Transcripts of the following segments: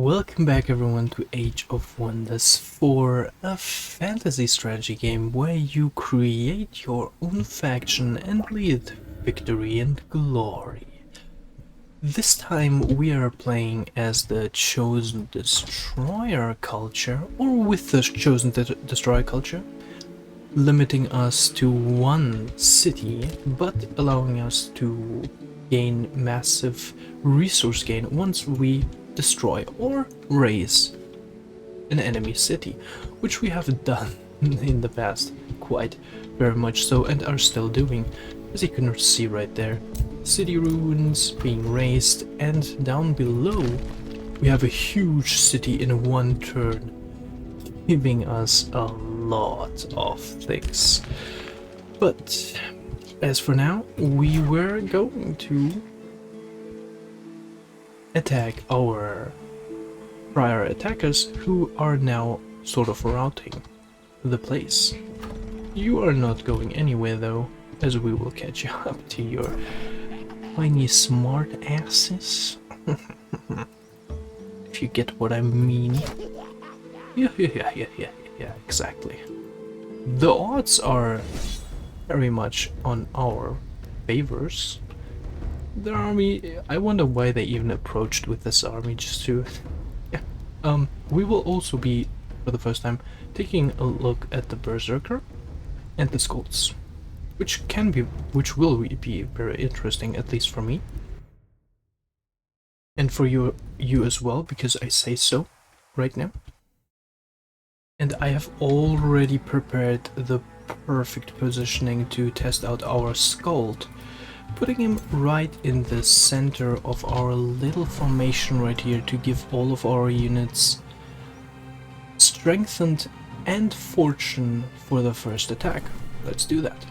Welcome back everyone to Age of Wonders 4, a fantasy strategy game where you create your own faction and lead victory and glory. This time we are playing as the Chosen Destroyer culture, or with the Chosen Destroyer culture, limiting us to one city, but allowing us to gain massive resource gain once we destroy or raise an enemy city, which we have done in the past quite very much so and are still doing, as you can see right there. City ruins being raised, and down below we have a huge city in one turn, giving us a lot of things. But as for now, we were going to attack our prior attackers, who are now sort of routing the place. You are not going anywhere though, as we will catch you up to your tiny smart asses. If you get what I mean. Yeah, exactly. The odds are very much on our favors. The army, I wonder why they even approached with this army, just to... yeah. We will also be, for the first time, taking a look at the Berserker and the Skulls, which will be very interesting, at least for me. And for you as well, because I say so right now. And I have already prepared the perfect positioning to test out our Skald, putting him right in the center of our little formation right here to give all of our units strengthened and fortune for the first attack. Let's do that.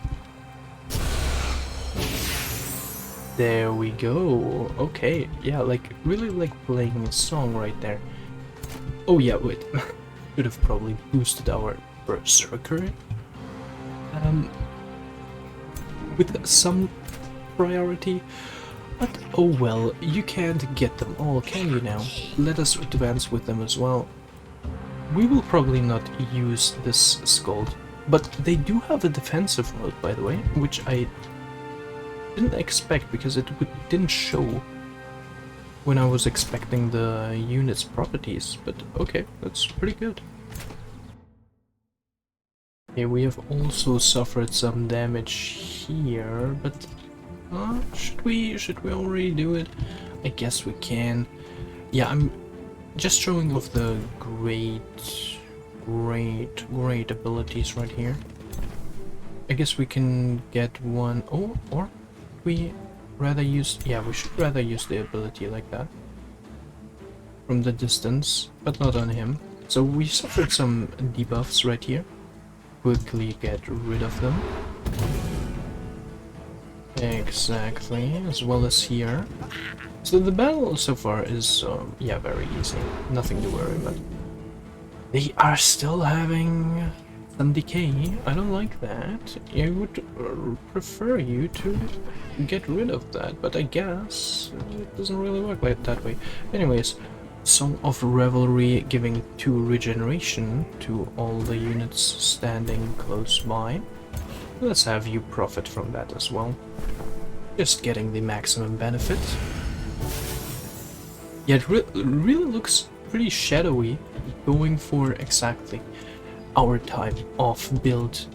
There we go. Okay, yeah, really like playing a song right there. Oh yeah, wait. Should have probably boosted our Berserker with some priority, but oh well, you can't get them all, can you now? Let us advance with them as well. We will probably not use this Skald, but they do have a defensive mode, by the way, which I didn't expect because it didn't show when I was expecting the unit's properties, but okay, that's pretty good. Okay, we have also suffered some damage here, but should we already do it? I guess we can. Yeah, I'm just showing off the great abilities right here. I guess we can get one. Oh, or we rather use... yeah, we should rather use the ability like that from the distance, but not on him. So we suffered some debuffs right here. Quickly get rid of them. Exactly, as well as here. So the battle so far is, yeah, very easy. Nothing to worry about. They are still having some decay. I don't like that. I would prefer you to get rid of that, but I guess it doesn't really work like that way. Anyways, Song of Revelry giving 2 regeneration to all the units standing close by. Let's have you profit from that as well. Just getting the maximum benefit. Yeah, it really looks pretty shadowy, going for exactly our type of build.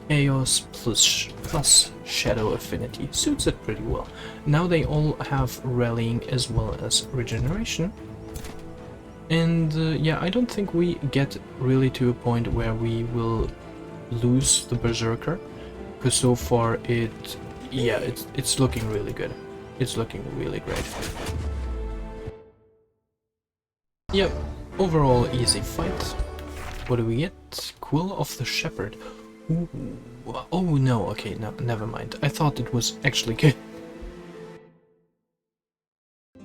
Chaos plus Shadow Affinity suits it pretty well. Now they all have rallying as well as regeneration. And yeah, I don't think we get really to a point where we will lose the Berserker, because so far it's looking really good. It's looking really great. Yep, overall easy fight. What do we get? Quill of the Shepherd. Ooh. Oh no, okay, no, never mind. I thought it was actually good.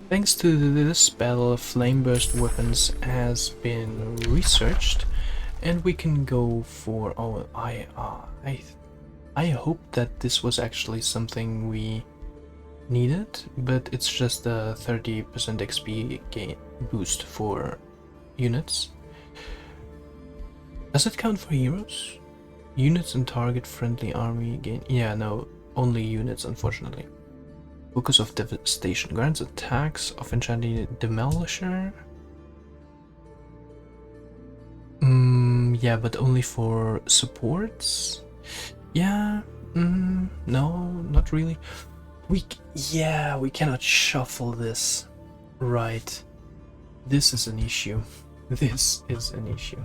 Thanks to this battle, Flame Burst weapons has been researched, and we can go for... oh, I hope that this was actually something we needed, but it's just a 30% XP boost for units. Does it count for heroes? Units and target friendly army gain. Yeah, no, only units, unfortunately. Focus of Devastation grants attacks of Enchanted Demolisher. Yeah, but only for supports. Yeah, no, not really. Yeah, we cannot shuffle this. Right. This is an issue. This is an issue.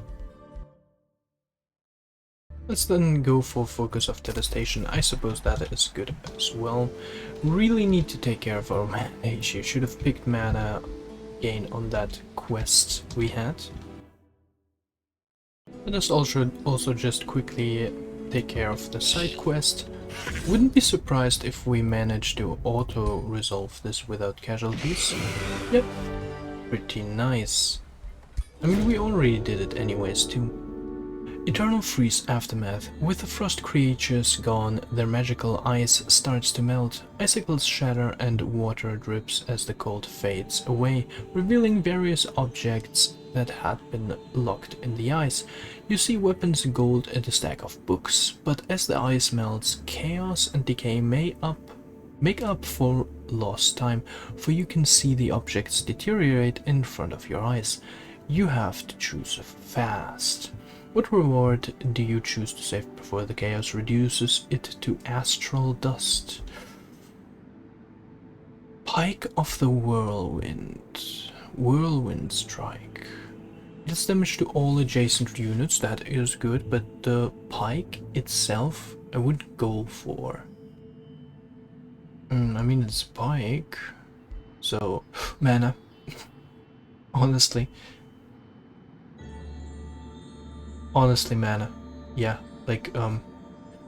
Let's then go for Focus of Devastation. I suppose that is good as well. Really need to take care of our mana issue. Should have picked mana gain on that quest we had. Let us also just quickly take care of the side quest. Wouldn't be surprised if we manage to auto-resolve this without casualties. Yep, pretty nice. I mean, we already did it anyways too. Eternal Freeze Aftermath. With the frost creatures gone, their magical ice starts to melt, icicles shatter and water drips as the cold fades away, revealing various objects that had been locked in the ice. You see weapons, gold and a stack of books, but as the ice melts, chaos and decay make up for lost time, for you can see the objects deteriorate in front of your eyes. You have to choose fast. What reward do you choose to save before the chaos reduces it to astral dust? Pike of the Whirlwind. Whirlwind Strike. Does damage to all adjacent units, that is good, but the pike itself I would go for. I mean, it's pike, so mana. Honestly, mana. Yeah, like,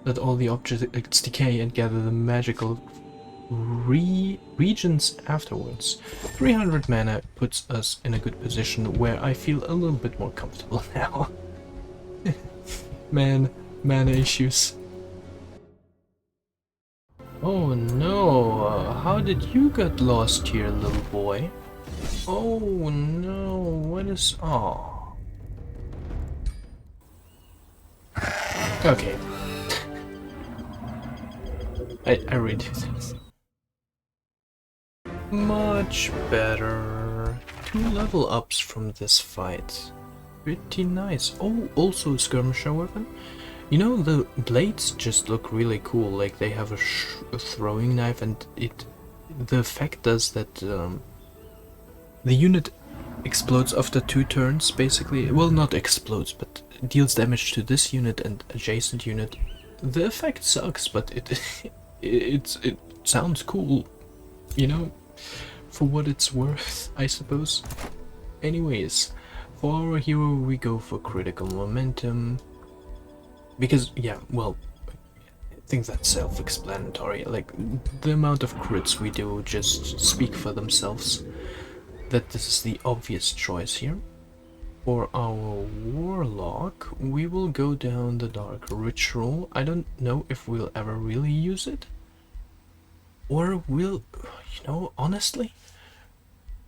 let all the objects decay and gather the magical regions afterwards. 300 mana puts us in a good position where I feel a little bit more comfortable now. Man, mana issues. Oh no, how did you get lost here, little boy? Oh no, what is... Oh. Okay. I read this. Much better. 2 level ups from this fight. Pretty nice. Oh, also a skirmisher weapon. You know, the blades just look really cool. Like they have a throwing knife, and the effect does that the unit explodes after 2 turns, basically. Well, not explodes, but deals damage to this unit and adjacent unit. The effect sucks, but it sounds cool, you know, for what it's worth, I suppose. Anyways, for our hero we go for critical momentum, because, yeah, well, I think that's self-explanatory. Like, the amount of crits we do just speak for themselves. That this is the obvious choice here. For our warlock, we will go down the dark ritual. I don't know if we'll ever really use it, or will, you know, honestly,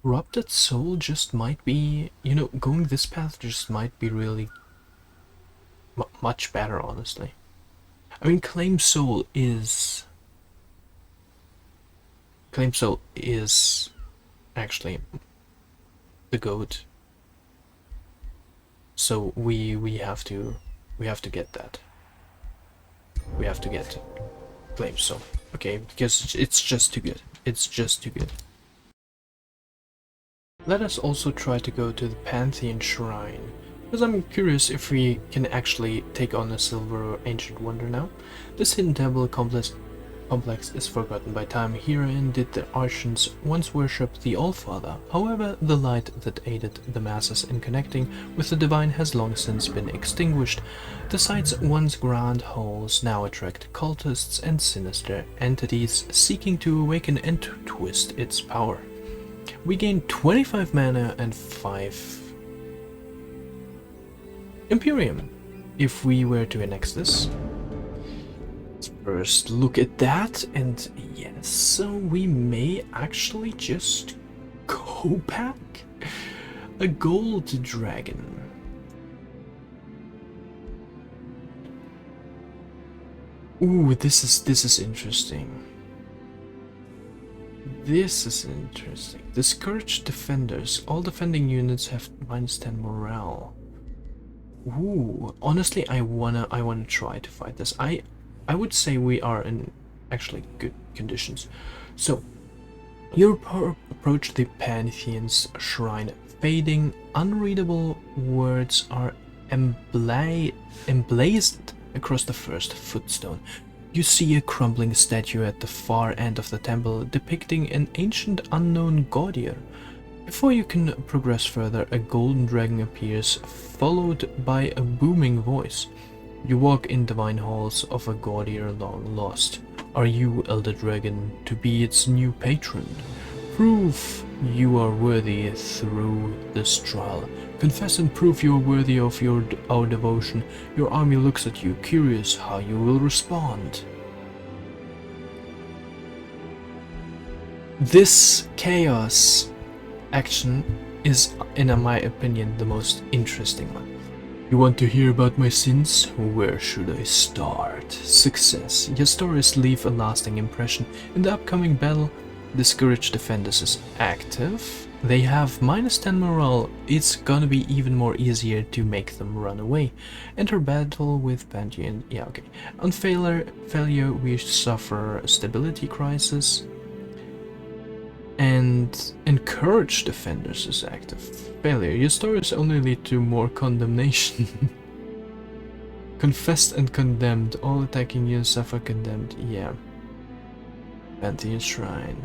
corrupted soul just might be, you know, going this path just might be really much better, honestly. I mean, claim soul is actually the goat. So we have to get that. We have to get claim soul. Okay, because it's just too good. It's just too good. Let us also try to go to the Pantheon Shrine, because I'm curious if we can actually take on a Silver Ancient Wonder now. This hidden temple complex is forgotten by time. Herein did the Archons once worship the Allfather. However, the light that aided the masses in connecting with the divine has long since been extinguished. The site's once grand halls now attract cultists and sinister entities seeking to awaken and to twist its power. We gain 25 mana and 5 Imperium if we were to annex this. First look at that, and yes, so we may actually just go back. A gold dragon. Ooh, this is interesting. This is interesting. Discouraged defenders. All defending units have -10 morale. Ooh, honestly, I wanna try to fight this. I would say we are in actually good conditions. So, you approach the Pantheon's shrine. Fading, unreadable words are emblazoned across the first footstone. You see a crumbling statue at the far end of the temple depicting an ancient unknown gaudier. Before you can progress further, a golden dragon appears, followed by a booming voice. You walk in divine halls of a gaudier long lost. Are you, Elder Dragon, to be its new patron? Prove you are worthy through this trial. Confess and prove you are worthy of our devotion. Your army looks at you, curious how you will respond. This chaos action is, in my opinion, the most interesting one. You want to hear about my sins? Where should I start? Success. Your stories leave a lasting impression. In the upcoming battle, Discouraged Defenders is active. They have -10 morale. It's gonna be even more easier to make them run away. Enter battle with Pantheon. Yeah, okay. On failure, we suffer a stability crisis. And Encourage Defenders is active. Failure. Your stories only lead to more condemnation. Confessed and condemned. All attacking units suffer condemned. Yeah. Pantheon Shrine.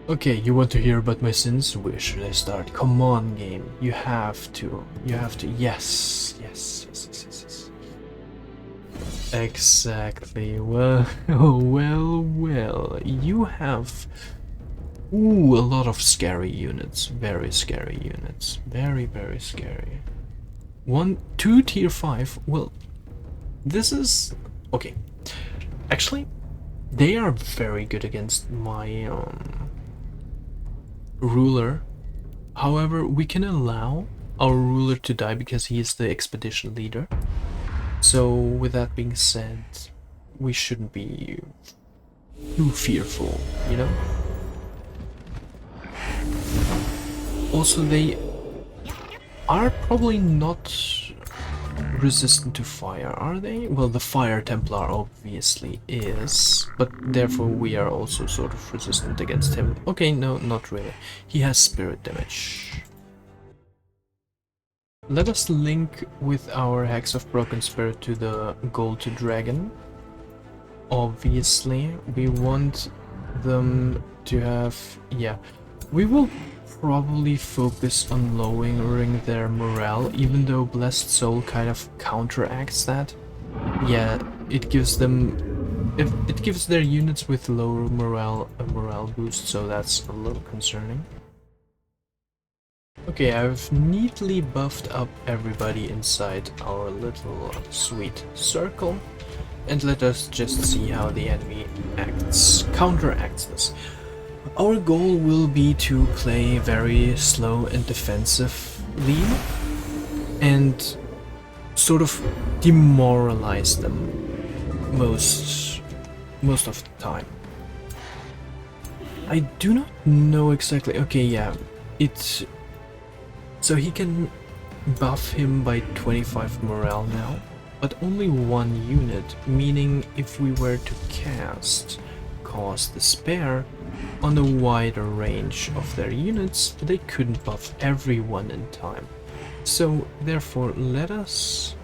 Okay, you want to hear about my sins? Where should I start? Come on, game. You have to. You have to. Yes. Yes. Yes. Yes. Yes. Yes. Exactly. Well. Well. You have. Ooh, a lot of scary units. Very scary units. Very, very scary. 2 tier 5. Well, this is... Okay. Actually, they are very good against my ruler. However, we can allow our ruler to die because he is the expedition leader. So, with that being said, we shouldn't be too fearful, you know? Also, they are probably not resistant to fire, are they? Well, the Fire Templar obviously is, but therefore we are also sort of resistant against him. Okay, no, not really. He has spirit damage. Let us link with our Hex of Broken Spirit to the Gold Dragon. Obviously, we want them to have... yeah. We will probably focus on lowering their morale, even though Blessed Soul kind of counteracts that. Yeah, it gives them... it gives their units with lower morale a morale boost, so that's a little concerning. Okay, I've neatly buffed up everybody inside our little sweet circle, and let us just see how the enemy counteracts this. Our goal will be to play very slow and defensively and sort of demoralize them most of the time. I do not know exactly. Okay, yeah, it's so he can buff him by 25 morale now, but only one unit, meaning if we were to cast Cause Despair on a wider range of their units, they couldn't buff everyone in time. So therefore, let us...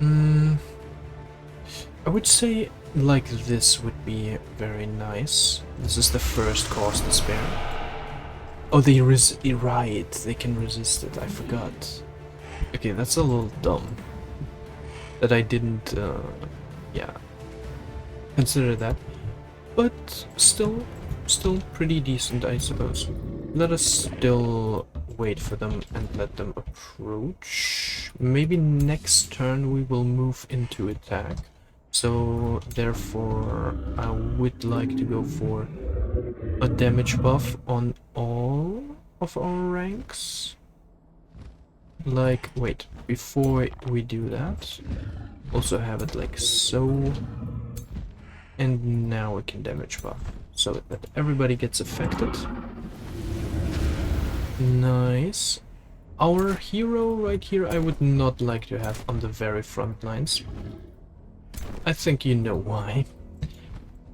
I would say like this would be very nice. This is the first Cause Despair. Oh, they right, they can resist it, I forgot. Okay, that's a little dumb. That I didn't, yeah, consider that. But still pretty decent, I suppose. Let us still wait for them and let them approach. Maybe next turn we will move into attack. So therefore I would like to go for a damage buff on all of our ranks. Like, wait, before we do that, also have it like so. And now we can damage buff, so that everybody gets affected. Nice. Our hero right here I would not like to have on the very front lines. I think you know why.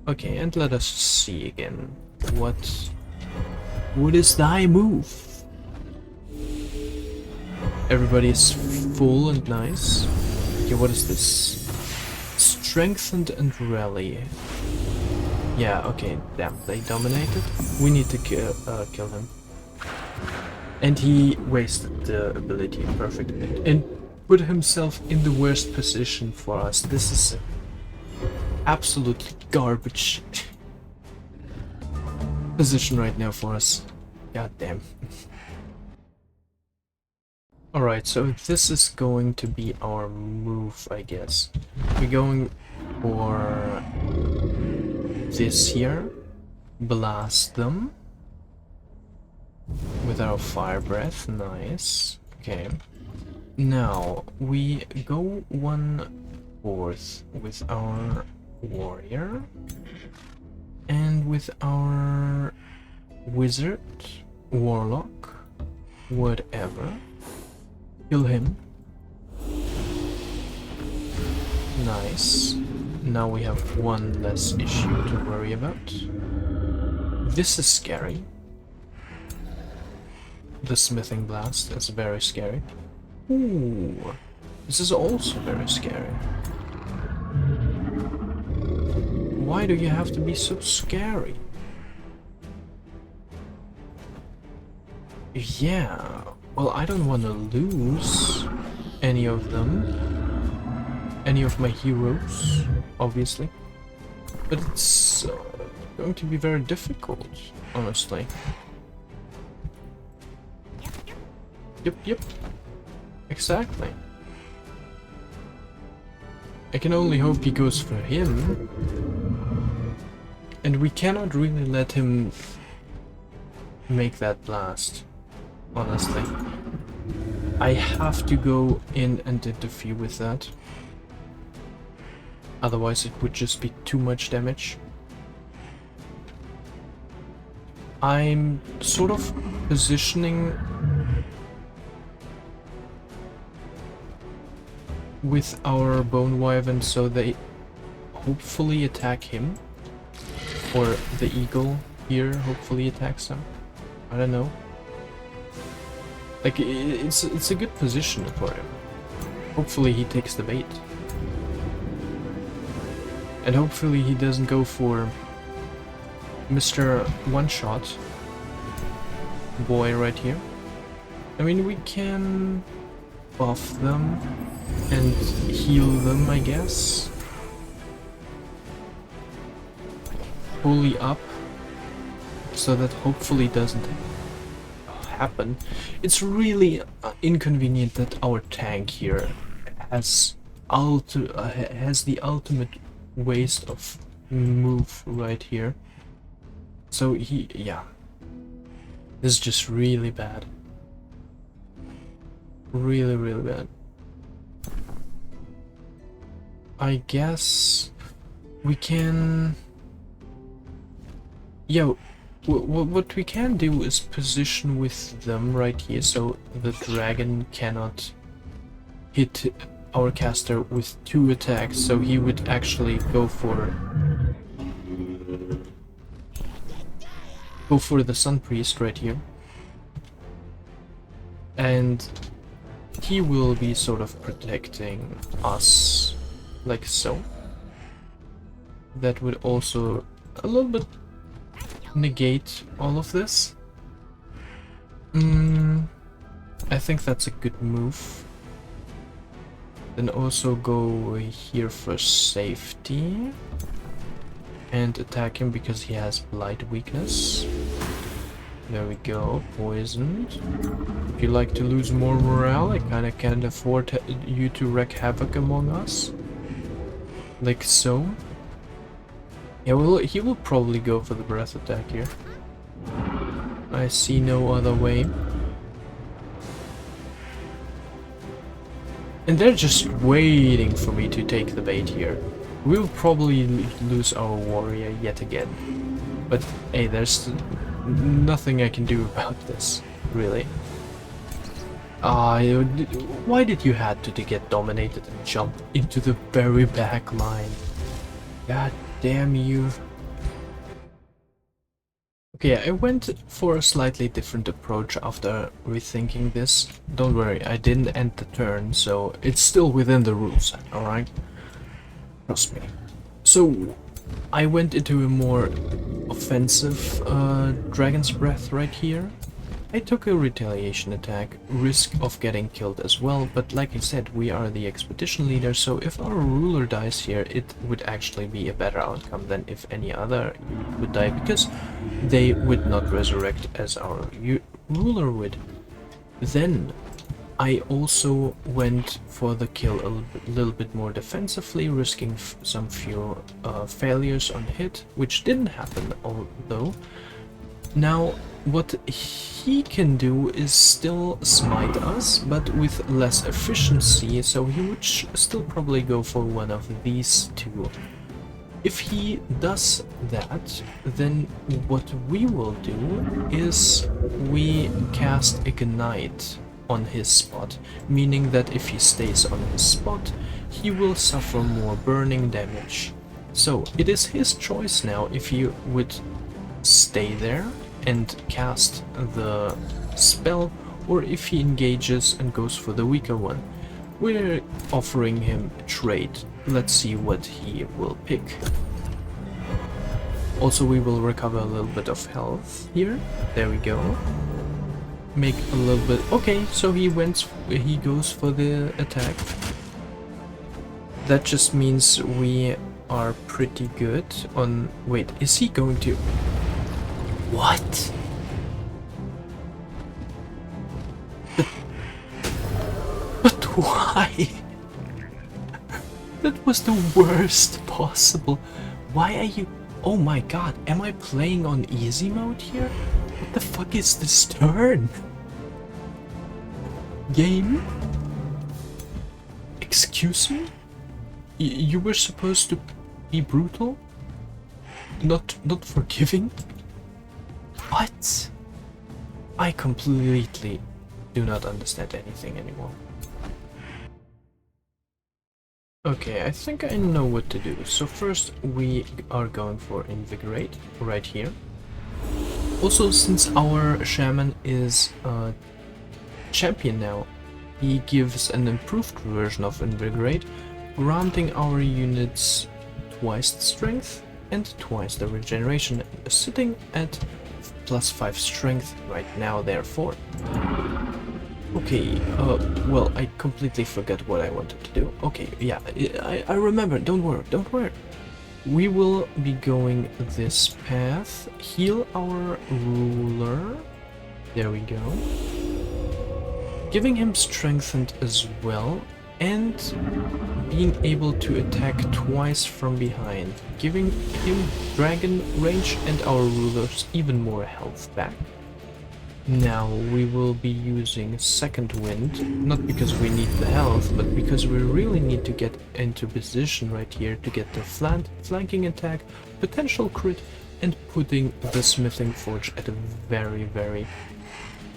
Okay, and let us see again. What is thy move? Everybody is full and nice. Okay, what is this? Strengthened and rally. Yeah, okay, damn, they dominated. We need to kill him. And he wasted the ability, perfect. And put himself in the worst position for us. This is absolutely garbage position right now for us. God damn. Alright, so this is going to be our move, I guess. We're going for this here. Blast them with our fire breath. Nice. Okay. Now we go 1/4 with our warrior and with our wizard, warlock, whatever. Kill him. Nice. Now we have one less issue to worry about. This is scary. The smithing blast is very scary. Ooh, this is also very scary. Why do you have to be so scary? Yeah, well, I don't want to lose any of them. Any of my heroes, obviously. But it's going to be very difficult, honestly. Yep. Exactly. I can only hope he goes for him. And we cannot really let him make that blast, honestly. I have to go in and interfere with that. Otherwise it would just be too much damage. I'm sort of positioning with our bone wyvern so they hopefully attack him. Or the eagle here hopefully attacks him. I don't know. Like, it's a good position for him. Hopefully he takes the bait. And hopefully he doesn't go for Mr. One-Shot boy right here. I mean, we can buff them and heal them, I guess. Fully up, so that hopefully doesn't happen. It's really inconvenient that our tank here has the ultimate waste of move right here. So yeah, this is just really bad. Really bad. I guess we can... Yeah, what we can do is position with them right here so the dragon cannot hit our caster with 2 attacks, so he would actually go for the Sun Priest right here. And he will be sort of protecting us, like so. That would also a little bit negate all of this. I think that's a good move. Then also go here for safety and attack him because he has blight weakness. There we go, poisoned. If you like to lose more morale, I kinda can't afford you to wreak havoc among us. Like so. Yeah, well, he will probably go for the breath attack here. I see no other way. And they're just waiting for me to take the bait here. We'll probably lose our warrior yet again. But hey, there's nothing I can do about this, really. Why did you have to get dominated and jump into the very back line? God damn you. Okay, I went for a slightly different approach after rethinking this. Don't worry, I didn't end the turn, so it's still within the rules, alright? Trust me. So, I went into a more offensive Dragon's Breath right here. I took a retaliation attack, risk of getting killed as well, but like I said, we are the expedition leader, so if our ruler dies here, it would actually be a better outcome than if any other unit would die, because they would not resurrect as our ruler would. Then I also went for the kill a little bit more defensively, risking some few failures on hit, which didn't happen although. Now, what he can do is still smite us, but with less efficiency, so he would still probably go for one of these two. If he does that, then what we will do is we cast Ignite on his spot, meaning that if he stays on his spot, he will suffer more burning damage. So it is his choice now if he would stay there and cast the spell, or if he engages and goes for the weaker one. We're offering him a trade. Let's see what he will pick. Also, we will recover a little bit of health here. There we go. Make a little bit... Okay, so he goes for the attack. That just means we are pretty good on... Wait, is he going to... What? But why? That was the worst possible. Why are you... Oh my god, am I playing on easy mode here? What the fuck is this turn? Game? Excuse me? You were supposed to be brutal? Not forgiving? What? I completely do not understand anything anymore. Okay, I think I know what to do. So first we are going for Invigorate right here. Also, since our shaman is a champion now, he gives an improved version of Invigorate, granting our units twice the strength and twice the regeneration, sitting at +5 strength right now, therefore. Okay, well, I completely forgot what I wanted to do. Okay, yeah, I remember, don't worry. We will be going this path, heal our ruler, there we go. Giving him strengthened as well, and being able to attack twice from behind, giving him dragon range and our rulers even more health back. Now we will be using second wind, not because we need the health, but because we really need to get into position right here to get the flanking attack, potential crit, and putting the smithing forge at a very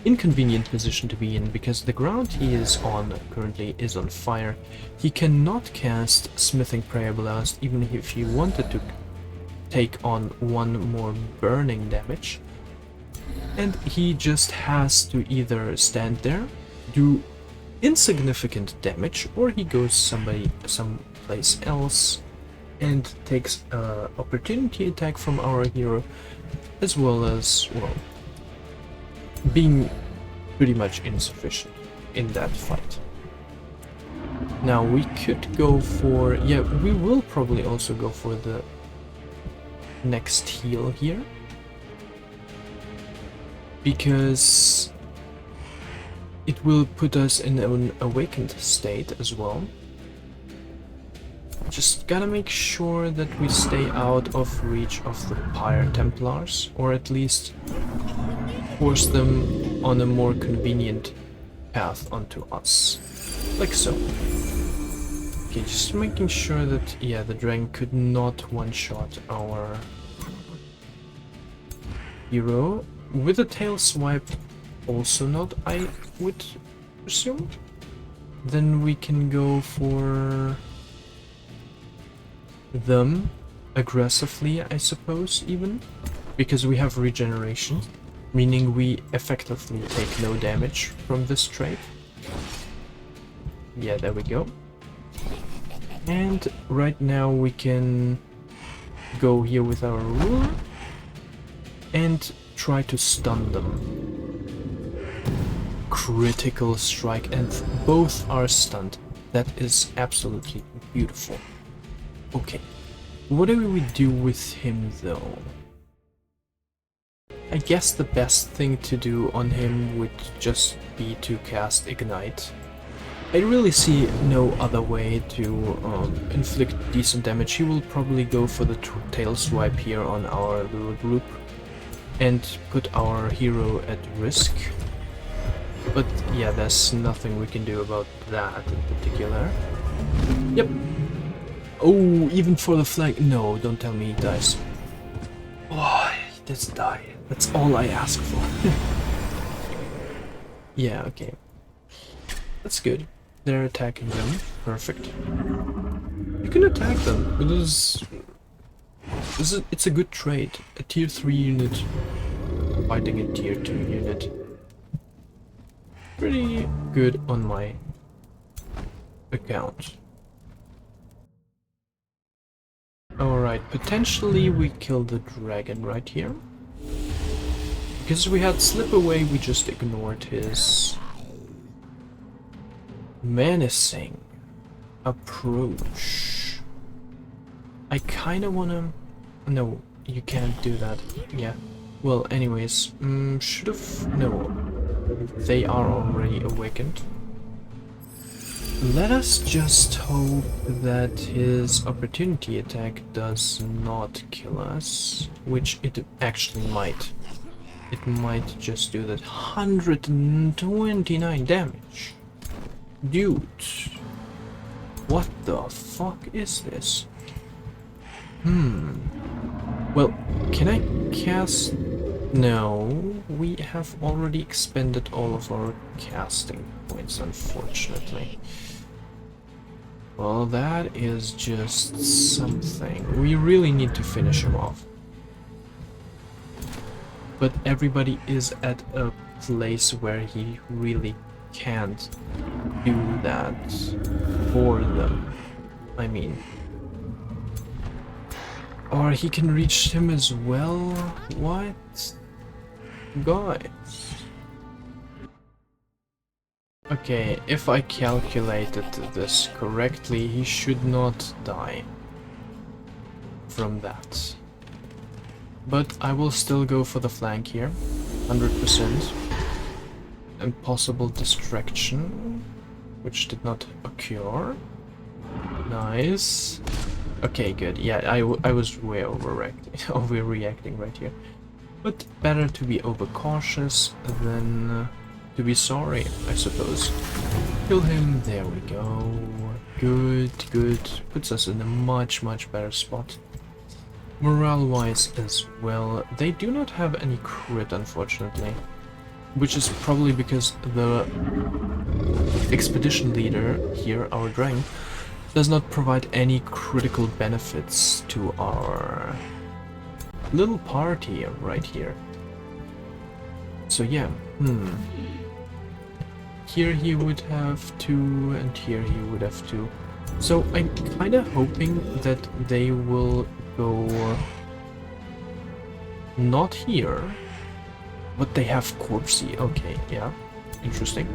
inconvenient position to be in, because the ground he is on currently is on fire. He cannot cast Smithing Prayer Blast even if he wanted to take on one more burning damage. And he just has to either stand there, do insignificant damage, or he goes someplace else and takes an opportunity attack from our hero, as well as, well, being pretty much insufficient in that fight. Now we could go for, yeah, we will probably also go for the next heal here, because it will put us in an awakened state as well. Just gotta make sure that we stay out of reach of the Pyre Templars, or at least force them on a more convenient path onto us. Like so. Okay, just making sure that, yeah, the dragon could not one-shot our hero. With a tail swipe, also not, I would presume. Then we can go for them aggressively, I suppose, even. Because we have regeneration, meaning we effectively take no damage from this trait. Yeah, there we go. And right now we can go here with our ruler and try to stun them. Critical strike, and both are stunned. That is absolutely beautiful. Okay, what do we do with him though? I guess the best thing to do on him would just be to cast Ignite. I really see no other way to inflict decent damage. He will probably go for the tail swipe here on our little group and put our hero at risk. But yeah, there's nothing we can do about that in particular. Yep. Oh, even for the flank. No, don't tell me he dies. Oh, he does die. That's all I ask for. Yeah, okay. That's good. They're attacking them. Perfect. You can attack them. It's a good trait. A tier 3 unit fighting a tier 2 unit. Pretty good on my account. Alright, potentially we kill the dragon right here. Because we had slip away, we just ignored his menacing approach. I kinda wanna... No, you can't do that. Yeah. Well, anyways, should've... No. They are already awakened. Let us just hope that his opportunity attack does not kill us, which it actually might. It might just do that. 129 damage. Dude. What the fuck is this? Well, can I cast... No, we have already expended all of our casting points, unfortunately. Well, that is just something. We really need to finish him off. But everybody is at a place where he really can't do that for them. I mean... Or he can reach him as well? What? Guys. Okay, if I calculated this correctly, he should not die from that. But I will still go for the flank here, 100%. And possible distraction, which did not occur. Nice. Okay, good. Yeah, I was way overreacting right here. But better to be overcautious than to be sorry, I suppose. Kill him. There we go. Good, good. Puts us in a much, much better spot. Morale-wise as well. They do not have any crit, unfortunately. Which is probably because the expedition leader here, our dragon, does not provide any critical benefits to our little party right here. So yeah, here he would have 2 and here he would have 2. So I'm kinda hoping that they will go not here, but they have corpse. Okay, yeah, interesting.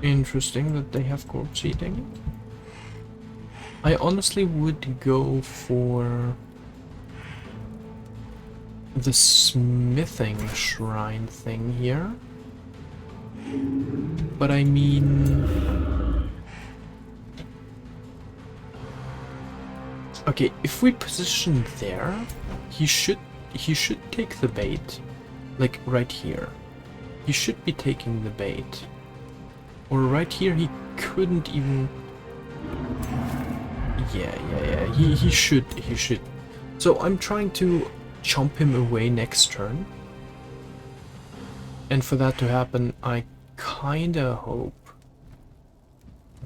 Interesting that they have corpse eating. I honestly would go for the smithing shrine thing here. But I mean... Okay, if we position there, he should take the bait, like right here. he should be taking the bait. Or right here he couldn't even... Yeah, he should. So I'm trying to chomp him away next turn. And for that to happen, I kinda hope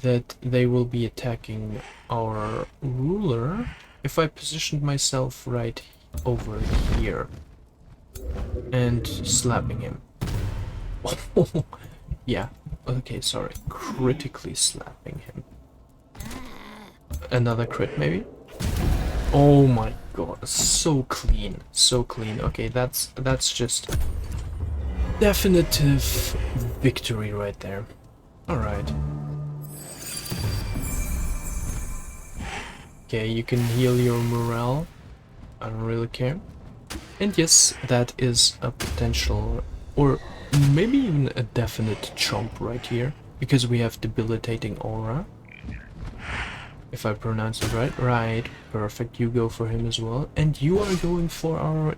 that they will be attacking our ruler if I positioned myself right over here and slapping him. Oh, yeah, okay, sorry, critically slapping him. Another crit maybe? Oh my god, so clean, so clean. Okay, that's just definitive victory right there. Alright. Okay, you can heal your morale. I don't really care. And yes, that is a potential, or maybe even a definite chomp right here, because we have debilitating aura. If I pronounce it right. Right, perfect, you go for him as well. And you are going for our...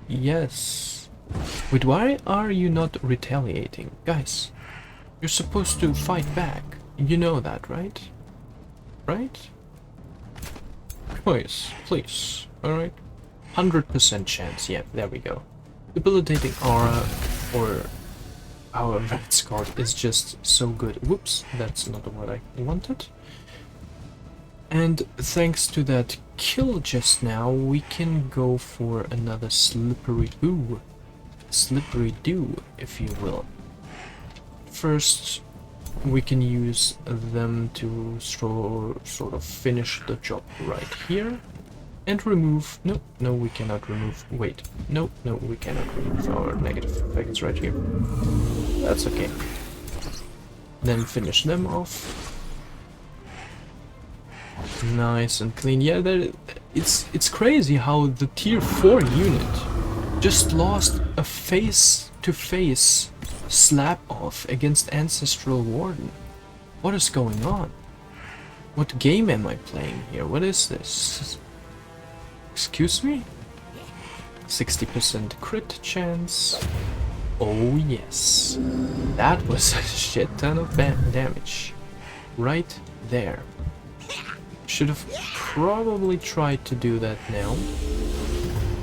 Yes. Wait, why are you not retaliating? Guys, you're supposed to fight back. You know that, right? Right? Please. Alright. 100% chance. Yeah, there we go. Debilitating aura, or however it's called, is just so good. Whoops, that's not what I wanted. And thanks to that kill just now, we can go for another slippery do, if you will. First, we can use them to sort of finish the job right here. And remove... No, we cannot remove... Wait. No, we cannot remove our negative effects right here. That's okay. Then finish them off. Nice and clean. Yeah, it's crazy how the tier 4 unit just lost a face-to-face slap-off against Ancestral Warden. What is going on? What game am I playing here? What is this? Excuse me? 60% crit chance. Oh yes. That was a shit ton of damage. Right there. Should have probably tried to do that now.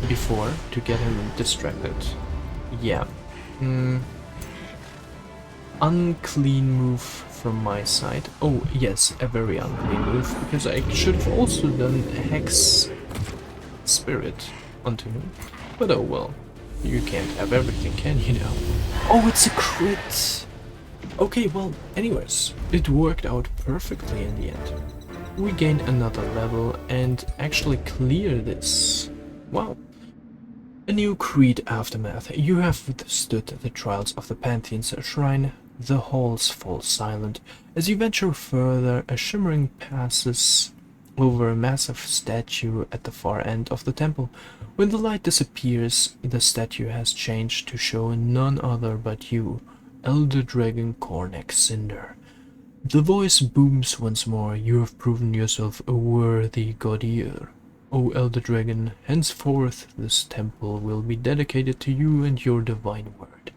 Before, to get him distracted. Yeah. Unclean move from my side. Oh yes, a very unclean move, because I should have also done Hex Spirit onto him. But oh well, you can't have everything, can you now? Oh, it's a crit! Okay, well, anyways, it worked out perfectly in the end. We gained another level and actually clear this. Wow. A new creed aftermath. You have withstood the trials of the Pantheon's shrine. The halls fall silent. As you venture further, a shimmering passes over a massive statue at the far end of the temple. When the light disappears, the statue has changed to show none other but you, Elder Dragon Cornac Cinder. The voice booms once more. You have proven yourself a worthy god-eater. O Elder Dragon, henceforth this temple will be dedicated to you and your divine word.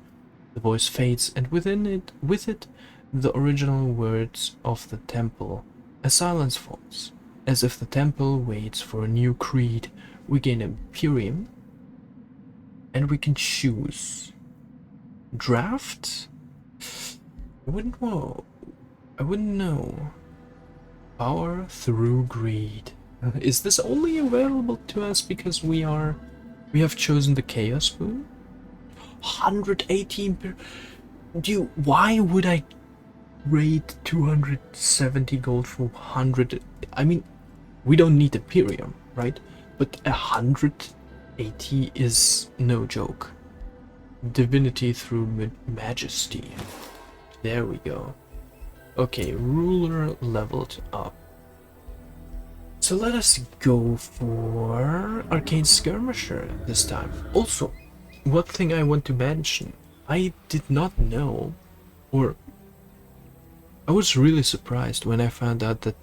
The voice fades, and with it, the original words of the temple. A silence falls. As if the temple waits for a new creed, we gain Imperium, and we can choose draft? I wouldn't know. Power through greed. Is this only available to us because we have chosen the Chaos Boon? 118 per... Dude, why would I raid 270 gold for 100? I mean, we don't need Imperium, right? But 180 is no joke. Divinity through majesty. There we go. Okay, ruler leveled up. So let us go for Arcane Skirmisher this time. Also, one thing I want to mention. I did not know, or I was really surprised when I found out that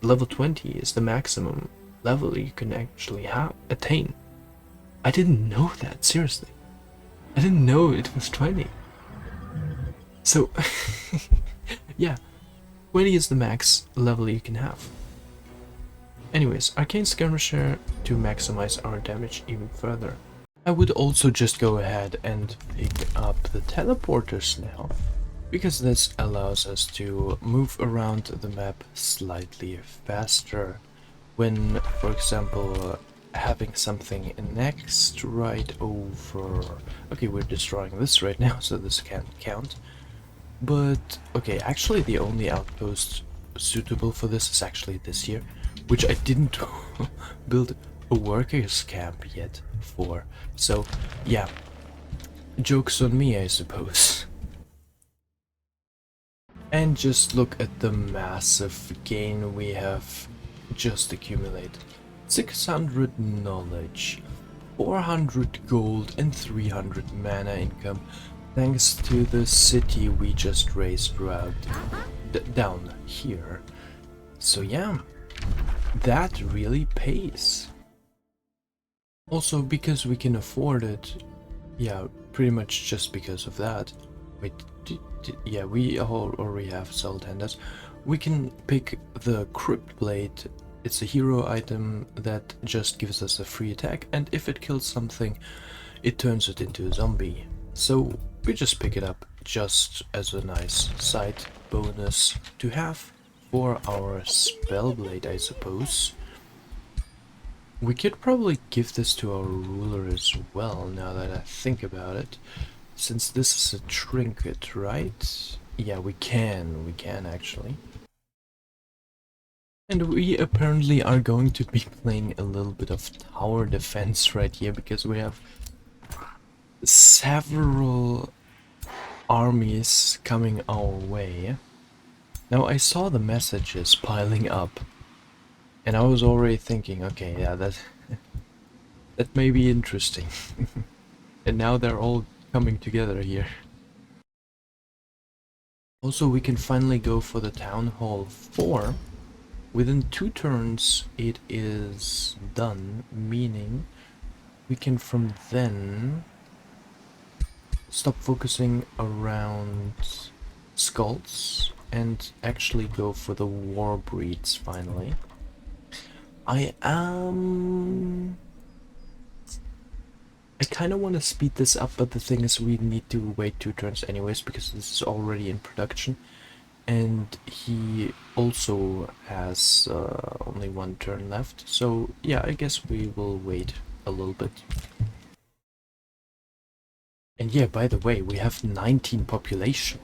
level 20 is the maximum level you can actually attain. I didn't know that, seriously. I didn't know it was 20. So, yeah, 20 is the max level you can have. Anyways, Arcane Skirmisher to maximize our damage even further. I would also just go ahead and pick up the teleporters now, because this allows us to move around the map slightly faster when, for example, having something next right over... Okay, we're destroying this right now, so this can't count. But, okay, actually the only outpost suitable for this is actually this here, which I didn't build a workers camp yet for. So, yeah, joke's on me, I suppose. And just look at the massive gain we have just accumulated. 600 knowledge, 400 gold and 300 mana income, thanks to the city we just raised throughout down here. So yeah, that really pays. Also, because we can afford it, yeah, pretty much just because of that. Wait, yeah, we already have soul tenders. We can pick the Crypt Blade. It's a hero item that just gives us a free attack, and if it kills something, it turns it into a zombie. So we just pick it up just as a nice side bonus to have for our Spellblade, I suppose. We could probably give this to our ruler as well, now that I think about it. Since this is a trinket, right? Yeah, we can actually. And we apparently are going to be playing a little bit of tower defense right here, because we have several armies coming our way. Now, I saw the messages piling up, and I was already thinking, okay, yeah, that may be interesting. And now they're all coming together here. Also, we can finally go for the Town Hall 4. Within 2 turns it is done, meaning we can from then stop focusing around skulls and actually go for the war breeds finally. I kind of want to speed this up, but the thing is we need to wait 2 turns anyways, because this is already in production. And he also has only 1 turn left, so yeah, I guess we will wait a little bit. And yeah, by the way, we have 19 population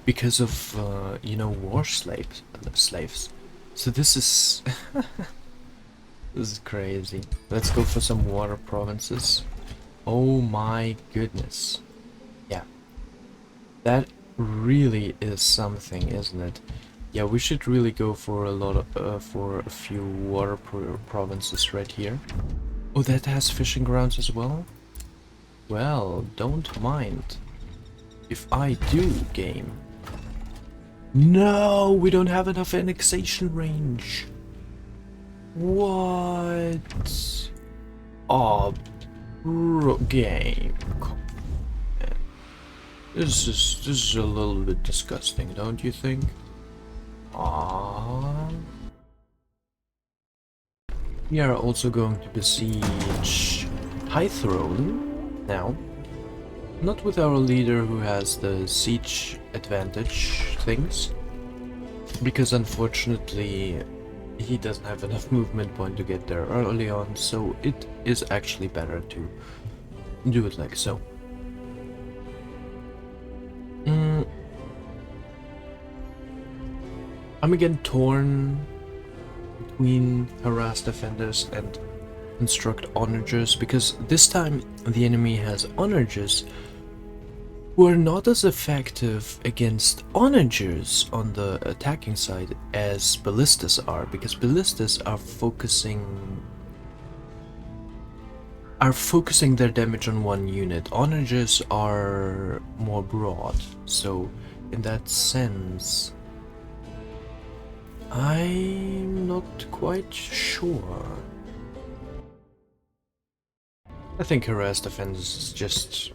because of, you know, war slaves. So this is... this is crazy. Let's go for some water provinces. Oh my goodness. Yeah. That really is something, isn't it? Yeah, we should really go for a lot of, for a few water provinces right here. Oh, that has fishing grounds as well? Well, don't mind if I do, game. No, we don't have enough annexation range. What? Oh, game. This is a little bit disgusting, don't you think? Aww. We are also going to besiege High Throne now. Not with our leader who has the siege advantage things, because unfortunately he doesn't have enough movement point to get there early on, so it is actually better to do it like so. I'm again torn between harass defenders and construct onagers, because this time the enemy has onagers who are not as effective against onagers on the attacking side as ballistas are, because ballistas are focusing their damage on one unit. Onagers are more broad, so in that sense I'm not quite sure. I think harass defense is just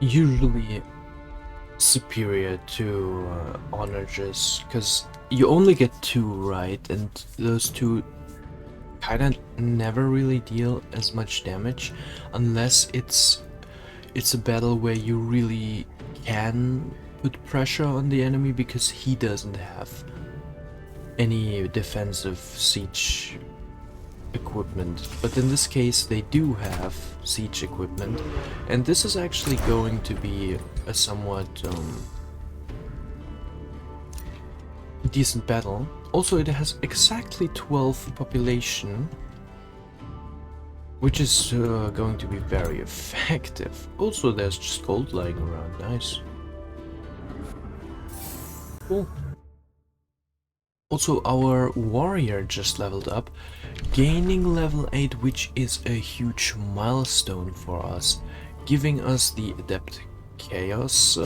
usually superior to honor just because you only get 2 right, and those 2 kind of never really deal as much damage unless it's a battle where you really can put pressure on the enemy because he doesn't have any defensive siege equipment. But in this case they do have siege equipment, and this is actually going to be a somewhat decent battle. Also, it has exactly 12 population, which is going to be very effective. Also, there's just gold lying around. Nice. Cool. Also, our warrior just leveled up, gaining level 8, which is a huge milestone for us, giving us the Adept Chaos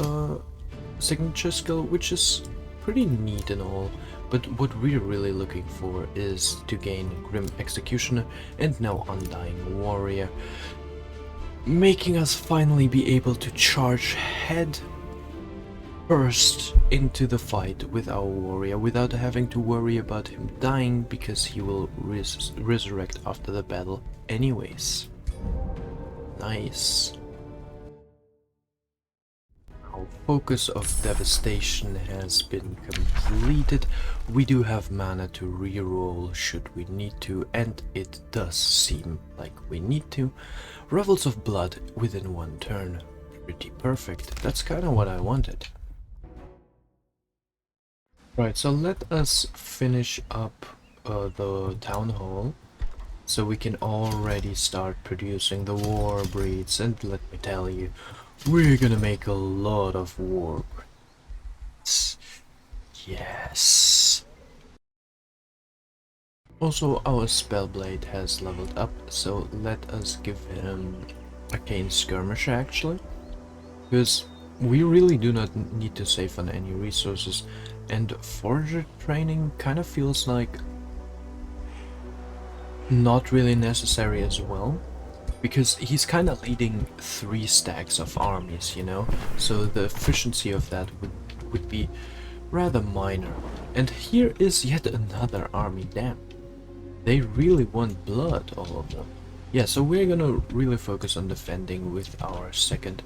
signature skill, which is pretty neat and all. But what we're really looking for is to gain Grim Executioner and now Undying Warrior, making us finally be able to charge head first into the fight with our warrior without having to worry about him dying, because he will resurrect after the battle anyways. Nice. Our focus of devastation has been completed. We do have mana to reroll should we need to, and it does seem like we need to. Revels of blood within 1 turn. Pretty perfect. That's kind of what I wanted. Right, so let us finish up the town hall so we can already start producing the war breeds, and let me tell you, we're gonna make a lot of war breeds. Yes. Also, our Spellblade has leveled up, so let us give him Arcane Skirmisher actually, because we really do not need to save on any resources, and Forager training kind of feels like not really necessary as well, because he's kind of leading 3 stacks of armies, you know, so the efficiency of that would be rather minor. And here is yet another army. Damn, they really want blood, all of them. Yeah, so we're gonna really focus on defending with our second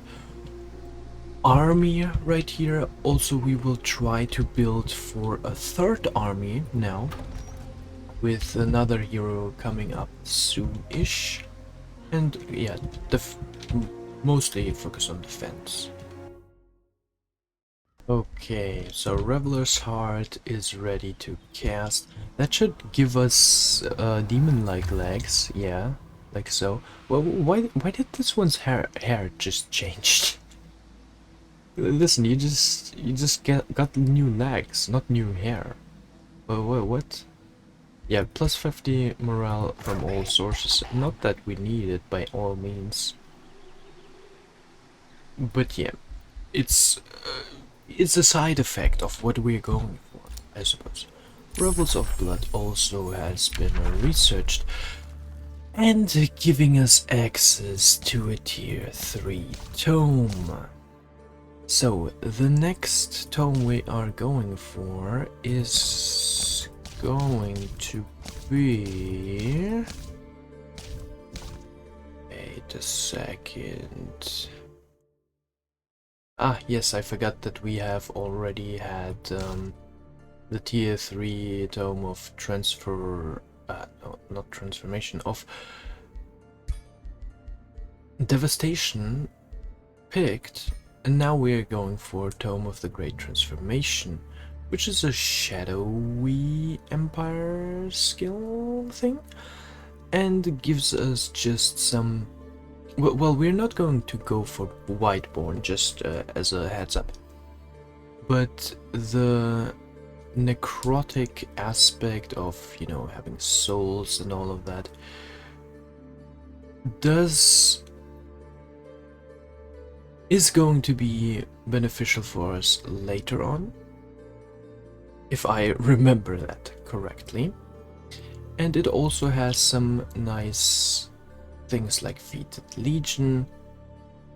army right here. Also, we will try to build for a 3rd army now, with another hero coming up soon-ish. And yeah, mostly focus on defense. Okay, so Reveler's Heart is ready to cast. That should give us demon-like legs, yeah, like so. Well, why did this one's hair just change? Listen, you just got new legs, not new hair. What? Yeah, plus 50 morale from all sources. Not that we need it by all means. But yeah, it's a side effect of what we're going for, I suppose. Revels of Blood also has been researched and giving us access to a tier 3 tome. So the next tome we are going for is going to be... Wait a second. Ah, yes, I forgot that we have already had the tier 3 tome of transfer... no, not transformation, of devastation picked, and now we're going for Tome of the Great Transformation, which is a shadowy empire skill thing, and gives us just some... Well, we're not going to go for Whiteborn, just as a heads up, but the necrotic aspect of, you know, having souls and all of that is going to be beneficial for us later on, if I remember that correctly. And it also has some nice things like Fated Legion,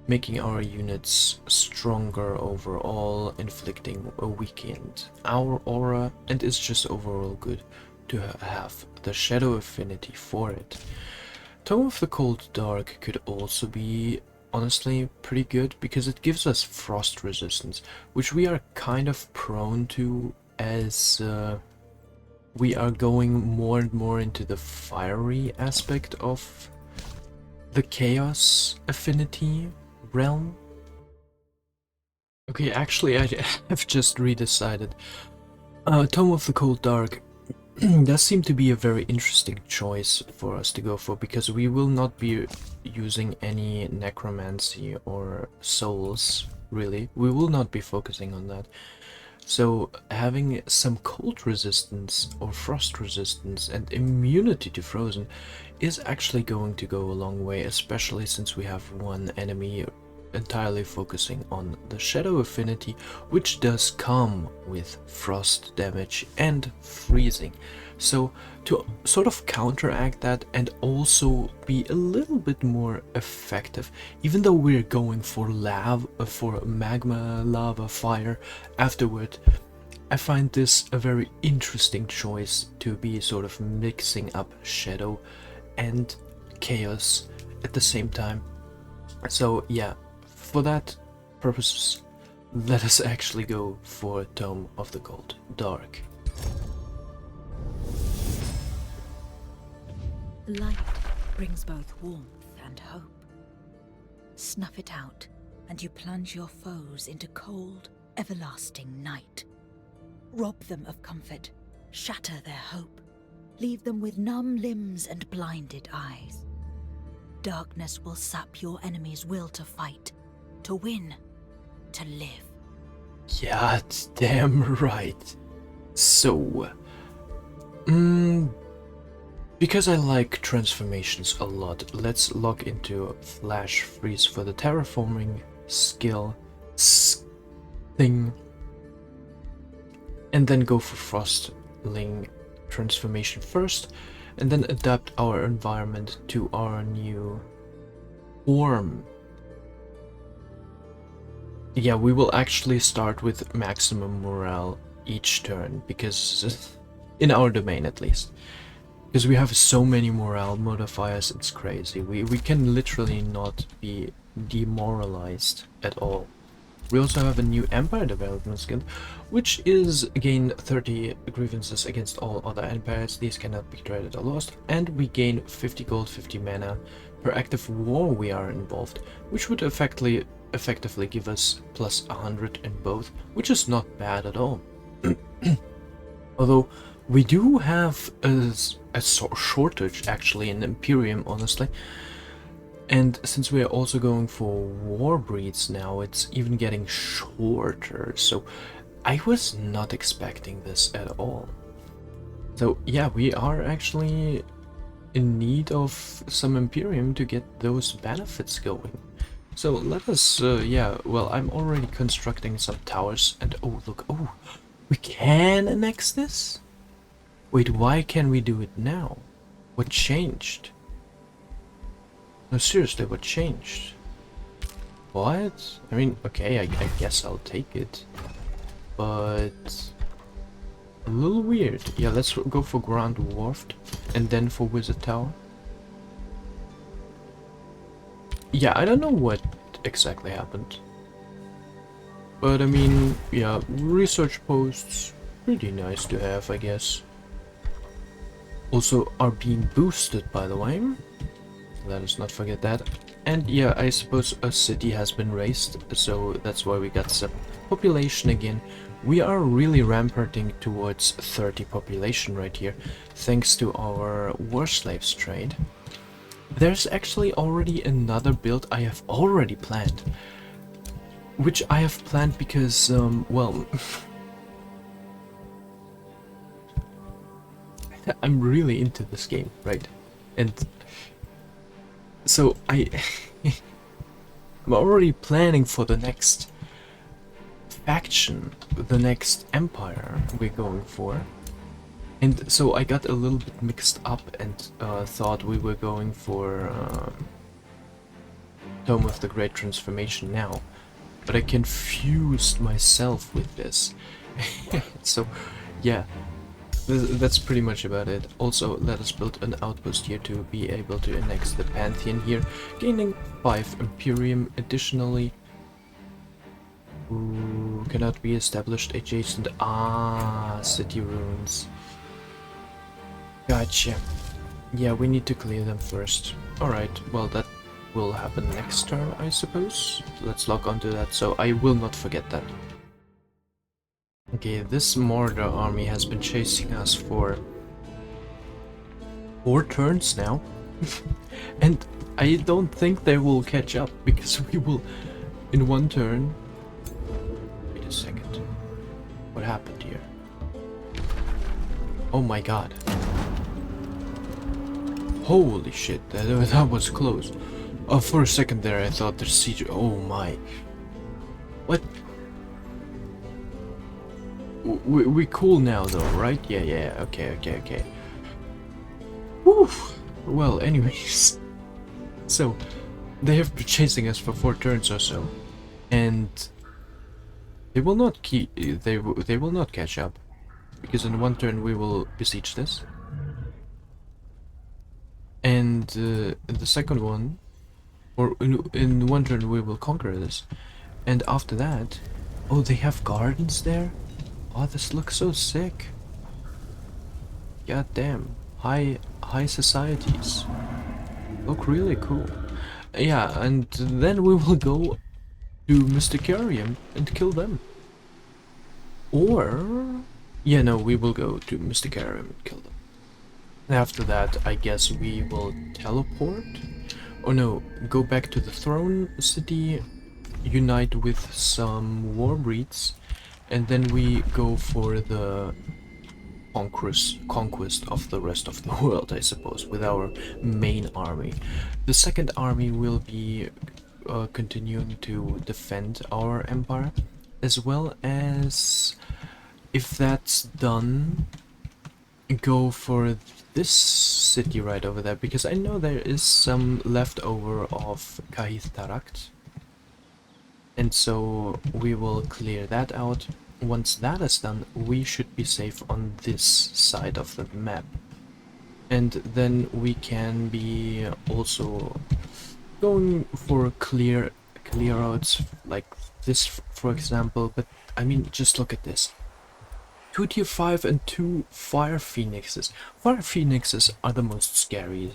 making our units stronger overall, inflicting a weakened our aura, and it's just overall good to have the shadow affinity for it. Tome of the Cold Dark could also be honestly pretty good because it gives us frost resistance, which we are kind of prone to as we are going more and more into the fiery aspect of the chaos affinity realm. Okay, actually I have just redecided. Tome of the Cold Dark does seem to be a very interesting choice for us to go for, because we will not be using any necromancy or souls, really. We will not be focusing on that. So having some cold resistance or frost resistance and immunity to frozen is actually going to go a long way, especially since we have one enemy entirely focusing on the shadow affinity, which does come with frost damage and freezing. So to sort of counteract that and also be a little bit more effective, even though we're going for magma, lava, fire afterward, I find this a very interesting choice to be sort of mixing up shadow and chaos at the same time. So yeah, for that purposes, let us actually go for Tome of the Cold Dark. Light brings both warmth and hope. Snuff it out, and you plunge your foes into cold, everlasting night. Rob them of comfort, shatter their hope, leave them with numb limbs and blinded eyes. Darkness will sap your enemy's will to fight, to win, to live. Yeah, it's damn right. So, because I like transformations a lot, let's log into Flash Freeze for the terraforming skill thing, and then go for Frostling transformation first, and then adapt our environment to our new form. Yeah, we will actually start with maximum morale each turn, because in our domain at least. Because we have so many morale modifiers, it's crazy. We can literally not be demoralized at all. We also have a new Empire development skill, which is gain 30 grievances against all other empires. These cannot be traded or lost. And we gain 50 gold, 50 mana per active war we are involved, which would effectively give us plus 100 in both, which is not bad at all. Although we do have a shortage actually in Imperium, honestly. And since we are also going for war breeds now, it's even getting shorter. So I was not expecting this at all. So yeah, we are actually in need of some Imperium to get those benefits going. So let us, yeah, well, I'm already constructing some towers, and oh, look, oh, we can annex this? Wait, why can we do it now? What changed? No, seriously, what changed? What? I mean, okay, I guess I'll take it. But a little weird. Yeah, let's go for Grand Wharf and then for Wizard Tower. Yeah, I don't know what exactly happened. But I mean, yeah, research posts, pretty nice to have, I guess. Also are being boosted, by the way. Let us not forget that. And yeah, I suppose a city has been raised, so that's why we got some population again. We are really ramparting towards 30 population right here, thanks to our war slaves trade. There's actually already another build I have already planned, which I have planned because, well, I'm really into this game, right? And so I'm already planning for the next faction, the next empire we're going for. And so I got a little bit mixed up and thought we were going for Tome of the Great Transformation now, but I confused myself with this. So, yeah, that's pretty much about it. Also, let us build an outpost here to be able to annex the Pantheon here, gaining 5 Imperium additionally. Ooh, cannot be established adjacent. Ah, city ruins. Gotcha. Yeah, we need to clear them first. Alright, well that will happen next turn, I suppose. Let's log onto that, so I will not forget that. Okay, this Mordor army has been chasing us for 4 turns now. And I don't think they will catch up, because we will, in 1 turn... Wait a second. What happened here? Oh my god. Holy shit, that was close. Oh, for a second there I thought the siege... Oh my. What? We cool now though, right? Yeah, okay. Woo! Well, anyways. So, they have been chasing us for 4 turns or so. And... They will not they will not catch up. Because in 1 turn we will besiege this. And in the second one... Or in 1 turn we will conquer this. And after that... Oh, they have gardens there? Oh, this looks so sick. God damn. High societies. Look really cool. Yeah, and then we will go to Mysticarium and kill them. Or... Yeah, no, we will go to Mysticarium and kill them. After that, I guess we will teleport. Oh no, go back to the throne city, unite with some war breeds, and then we go for the conquest of the rest of the world, I suppose, with our main army. The second army will be continuing to defend our empire, as well as, if that's done, go for this city right over there, because I know there is some leftover of Kahith Tarakt, and so we will clear that out. Once that is done, we should be safe on this side of the map, and then we can be also going for clear outs like this, for example. But I mean, just look at this. 2 tier 5 and 2 fire phoenixes. Fire phoenixes are the most scary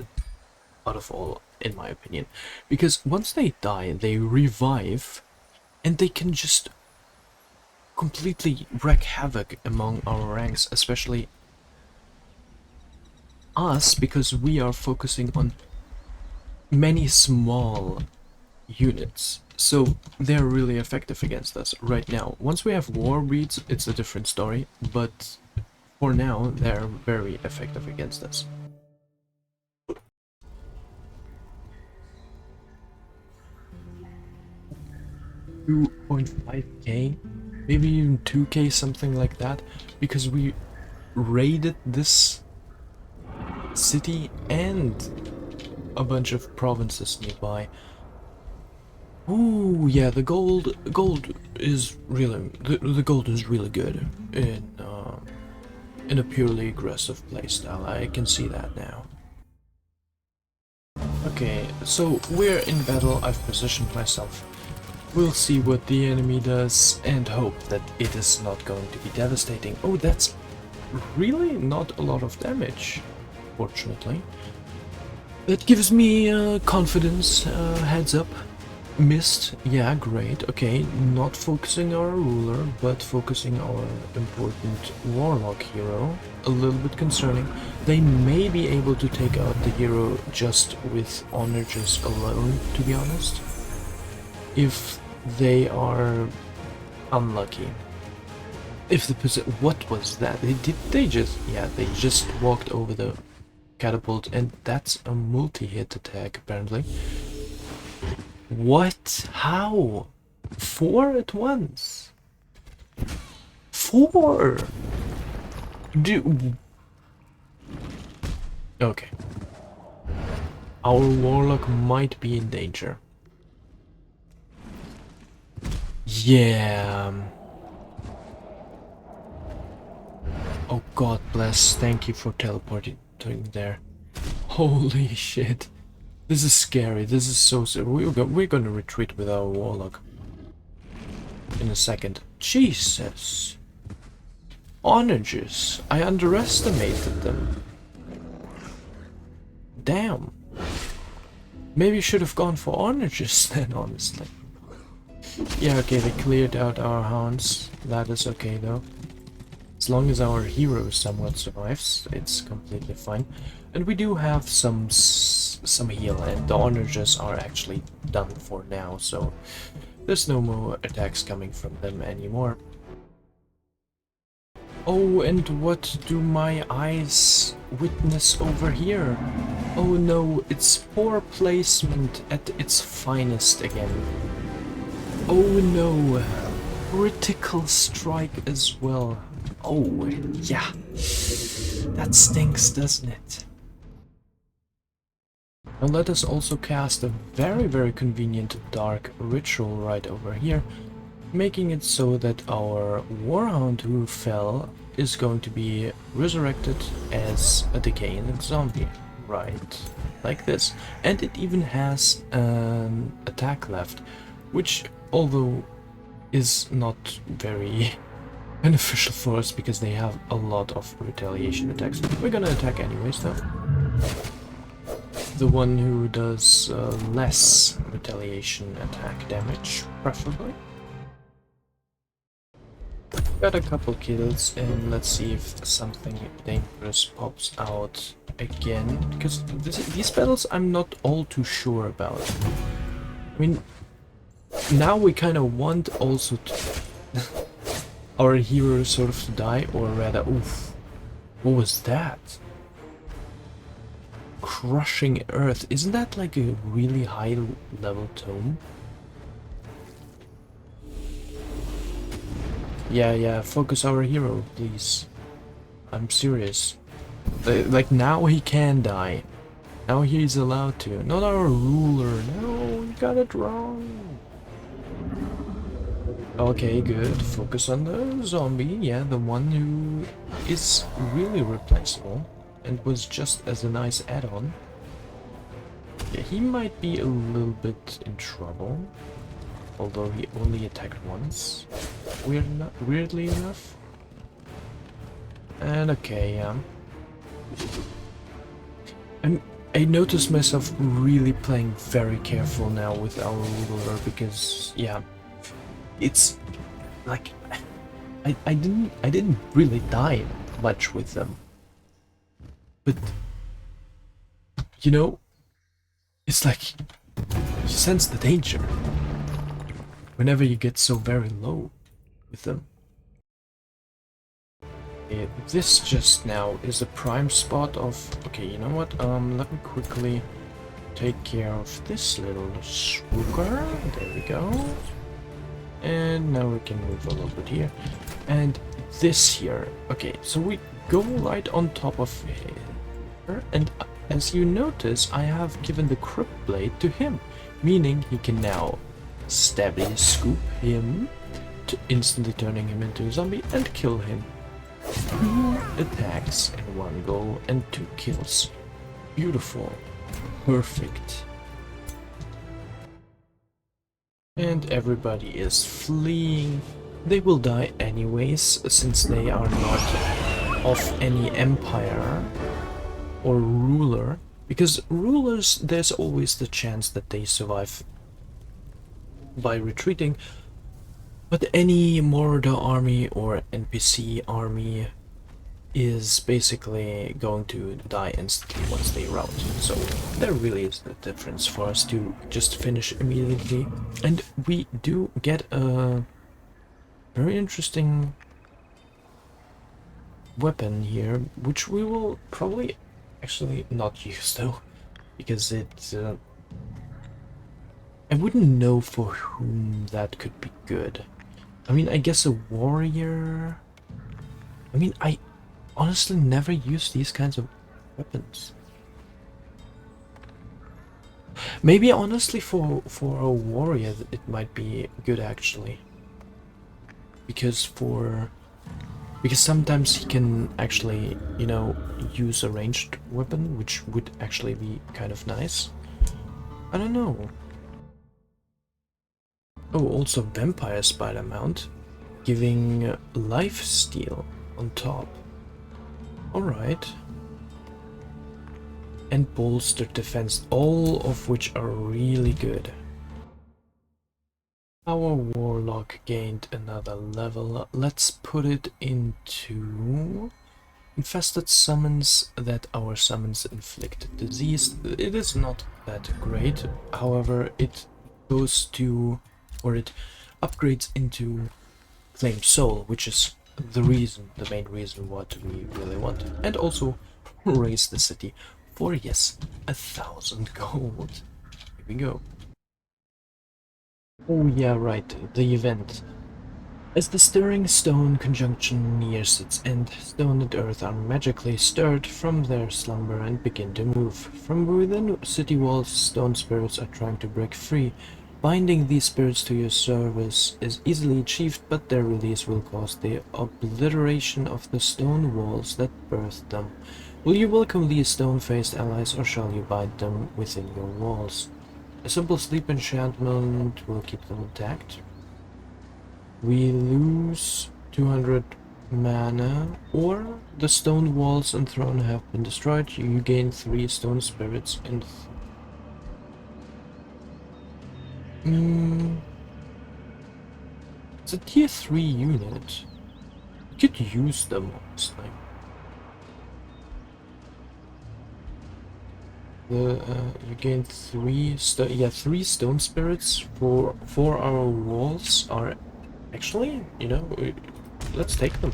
out of all, in my opinion, because once they die, they revive, and they can just completely wreak havoc among our ranks, especially us, because we are focusing on many small units. So they're really effective against us right now. Once we have war breeds, it's a different story, but for now, they're very effective against us. 2.5k, maybe even 2k, something like that, because we raided this city and a bunch of provinces nearby. Ooh, yeah, the gold is really the gold is really good in a purely aggressive playstyle. I can see that now. Okay, so we're in battle. I've positioned myself. We'll see what the enemy does and hope that it is not going to be devastating. Oh, that's really not a lot of damage, fortunately. That gives me confidence, heads up. Missed, yeah, great. Okay, not focusing our ruler, but focusing our important warlock hero. A little bit concerning. They may be able to take out the hero just with onages alone, to be honest, if they are unlucky. If the what was that? They just walked over the catapult, and that's a multi-hit attack apparently. What? How? 4 at once? 4? Okay. Our warlock might be in danger. Yeah. Oh, God bless. Thank you for teleporting there. Holy shit. This is scary. This is so scary. We're gonna retreat with our warlock in a second. Jesus. Onagers. I underestimated them. Damn. Maybe you should have gone for onagers then, honestly. Yeah, okay, they cleared out our hounds. That is okay, though. As long as our hero somewhat survives, it's completely fine. And we do have some heal, and the onagers are actually done for now, so there's no more attacks coming from them anymore. Oh, and what do my eyes witness over here? Oh no, it's poor placement at its finest again. Oh no, critical strike as well. Oh, yeah. That stinks, doesn't it? Now let us also cast a very, very convenient dark ritual right over here, making it so that our warhound who fell is going to be resurrected as a decaying zombie. Right, like this. And it even has an attack left, which, although is not very beneficial for us because they have a lot of retaliation attacks. We're gonna attack anyways though. The one who does less retaliation attack damage, preferably. Got a couple kills, and let's see if something dangerous pops out again, because these battles I'm not all too sure about. I mean, now we kind of want also to our hero sort of to die, or rather, oof, what was that? Crushing Earth, isn't that like a really high level tome? Yeah, focus our hero, please. I'm serious. Like, now he can die. Now he's allowed to. Not our ruler. No, you got it wrong. Okay, good. Focus on the zombie. Yeah, the one who is really replaceable and was just as a nice add-on. Yeah, he might be a little bit in trouble. Although he only attacked once. Weirdly enough. And okay, I noticed myself really playing very careful now with our ruler because, yeah, it's like I didn't really die much with them, but you know, it's like you sense the danger whenever you get so very low with them. This just now is a prime spot of, okay, you know what, let me quickly take care of this little swooker. There we go. And now we can move a little bit here. And this here, okay, so we go right on top of her, and as you notice, I have given the crypt blade to him, meaning he can now stabby scoop him, to instantly turning him into a zombie and kill him. 2 attacks in 1 go and 2 kills. Beautiful. Perfect. And everybody is fleeing. They will die anyways, since they are not of any empire or ruler. Because rulers, there's always the chance that they survive by retreating. But any Mordor army or NPC army is basically going to die instantly once they rout. So there really is the difference for us to just finish immediately. And we do get a very interesting weapon here, which we will probably actually not use though, because it I wouldn't know for whom that could be good. I mean, I guess a warrior. I mean, I honestly never use these kinds of weapons. Maybe honestly for a warrior it might be good actually. because sometimes he can actually, you know, use a ranged weapon, which would actually be kind of nice. I don't know. Oh, also Vampire Spider Mount, giving life steal on top. Alright. And bolstered defense, all of which are really good. Our Warlock gained another level. Let's put it into infested summons that our summons inflict disease. It is not that great, however, it goes to, or it upgrades into Claim Soul, which is the main reason what we really want. And also raise the city for, yes, 1,000 gold. Here we go. Oh yeah, right, the event. As the stirring stone conjunction nears its end, stone and earth are magically stirred from their slumber and begin to move. From within city walls, stone spirits are trying to break free. Binding these spirits to your service is easily achieved, but their release will cause the obliteration of the stone walls that birthed them. Will you welcome these stone-faced allies, or shall you bind them within your walls? A simple sleep enchantment will keep them intact. We lose 200 mana, or the stone walls and throne have been destroyed. You gain 3 stone spirits and it's a tier 3 unit. You could use them, honestly. You gain 3 stone spirits for our walls are actually, you know, let's take them,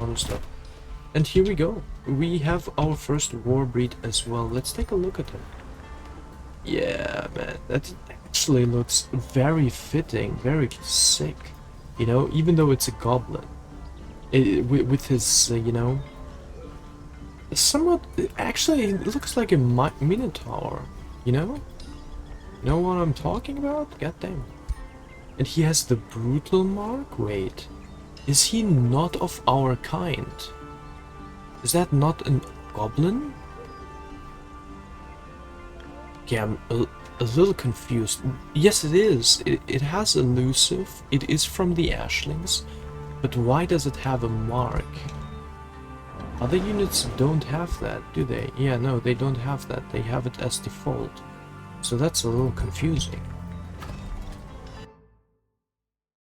honestly. And here we go. We have our first war breed as well. Let's take a look at him. Yeah, man, that actually looks very fitting, very sick. You know, even though it's a goblin, with his, you know, somewhat. Actually, it looks like a minotaur. You know what I'm talking about? God damn. And he has the brutal mark. Wait, is he not of our kind? Is that not a goblin? Okay, I'm a little confused. Yes, it is. It has elusive. It is from the Ashlings. But why does it have a mark? Other units don't have that, do they? Yeah, no, they don't have that. They have it as default. So that's a little confusing.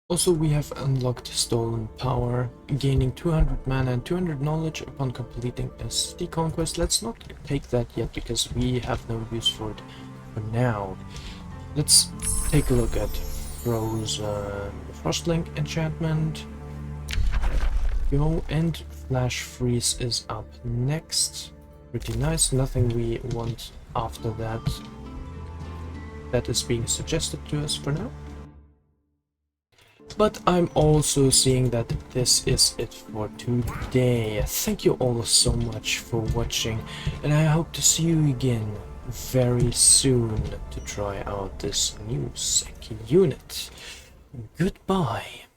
Also, we have unlocked Stolen Power, gaining 200 mana and 200 knowledge upon completing a city conquest. Let's not take that yet, because we have no use for it for now. Let's take a look at Frostlink enchantment. Go, and Flash Freeze is up next. Pretty nice, nothing we want after that. That is being suggested to us for now. But I'm also seeing that this is it for today. Thank you all so much for watching, and I hope to see you again very soon to try out this new sick unit. Goodbye.